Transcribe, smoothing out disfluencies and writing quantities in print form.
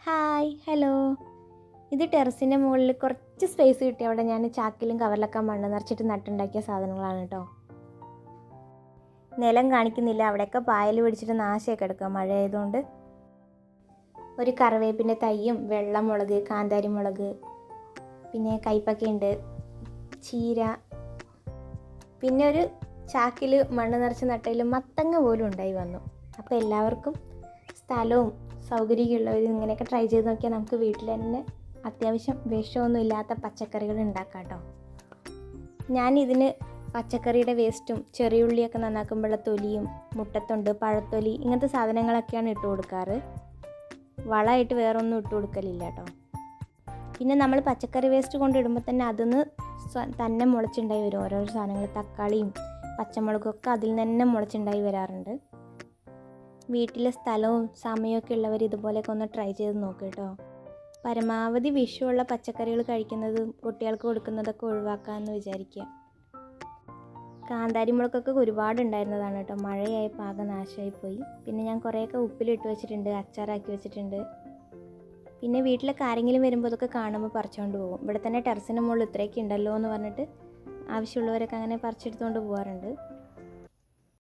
Hi hello. ഇത് ടെറസിൻ്റെ മുകളിൽ കുറച്ച് സ്പേസ് കിട്ടി അവിടെ ഞാൻ ചാക്കിലും കവറിലൊക്കെ മണ്ണ് നിറച്ചിട്ട് നട്ടുണ്ടാക്കിയ സാധനങ്ങളാണ് കേട്ടോ. നിലം കാണിക്കുന്നില്ല, അവിടെയൊക്കെ പായൽ പിടിച്ചിട്ട് നാശമൊക്കെ എടുക്കുക മഴ ആയതുകൊണ്ട്. ഒരു കറിവേപ്പിൻ്റെ തൈയും വെള്ളമുളക്, കാന്താരിമുളക്, പിന്നെ കയ്പക്കയുണ്ട്, ചീര, പിന്നെ ഒരു ചാക്കിൽ മണ്ണ് നിറച്ച് നട്ടതിൽ മത്തങ്ങ പോലും ഉണ്ടായി വന്നു. അപ്പോൾ എല്ലാവർക്കും സ്ഥലവും സൗകര്യമൊക്കെയുള്ളവർ ഇങ്ങനെയൊക്കെ ട്രൈ ചെയ്ത് നോക്കിയാൽ നമുക്ക് വീട്ടിൽ തന്നെ അത്യാവശ്യം വിഷമൊന്നും ഇല്ലാത്ത പച്ചക്കറികൾ ഉണ്ടാക്കാം കേട്ടോ. ഞാനിതിന് പച്ചക്കറിയുടെ വേസ്റ്റും ചെറിയുള്ളിയൊക്കെ നന്നാക്കുമ്പോഴുള്ള തൊലിയും മുട്ടത്തൊണ്ട്, പഴത്തൊലി, ഇങ്ങനത്തെ സാധനങ്ങളൊക്കെയാണ് ഇട്ട് കൊടുക്കാറ്. വളമായിട്ട് വേറൊന്നും ഇട്ട് കൊടുക്കലില്ല കേട്ടോ. പിന്നെ നമ്മൾ പച്ചക്കറി വേസ്റ്റ് കൊണ്ടിടുമ്പോൾ തന്നെ അതിന്ന് തന്നെ മുളച്ചുണ്ടായി വരും ഓരോ സാധനങ്ങൾ. തക്കാളിയും പച്ചമുളകൊക്കെ അതിൽ നിന്ന് തന്നെ മുളച്ചുണ്ടായി വരാറുണ്ട്. വീട്ടിലെ സ്ഥലവും സമയമൊക്കെ ഉള്ളവർ ഇതുപോലെയൊക്കെ ഒന്ന് ട്രൈ ചെയ്ത് നോക്കുക കേട്ടോ. പരമാവധി വിഷമുള്ള പച്ചക്കറികൾ കഴിക്കുന്നതും കുട്ടികൾക്ക് കൊടുക്കുന്നതൊക്കെ ഒഴിവാക്കാമെന്ന് വിചാരിക്കുക. കാന്താരിമുളകൊക്കെ ഒരുപാടുണ്ടായിരുന്നതാണ് കേട്ടോ. മഴയായപ്പോൾ ആകെ നാശമായിപ്പോയി. പിന്നെ ഞാൻ കുറേയൊക്കെ ഉപ്പിലിട്ട് വെച്ചിട്ടുണ്ട്, അച്ചാറാക്കി വെച്ചിട്ടുണ്ട്. പിന്നെ വീട്ടിലൊക്കെ ആരെങ്കിലും വരുമ്പോൾ അതൊക്കെ കാണുമ്പോൾ പറിച്ചുകൊണ്ട് പോകും. ഇവിടെ തന്നെ ടെറസിന് മുകളിൽ ഇത്രയൊക്കെ ഉണ്ടല്ലോ എന്ന് പറഞ്ഞിട്ട് ആവശ്യമുള്ളവരൊക്കെ അങ്ങനെ പറിച്ചെടുത്തുകൊണ്ട് പോകാറുണ്ട്.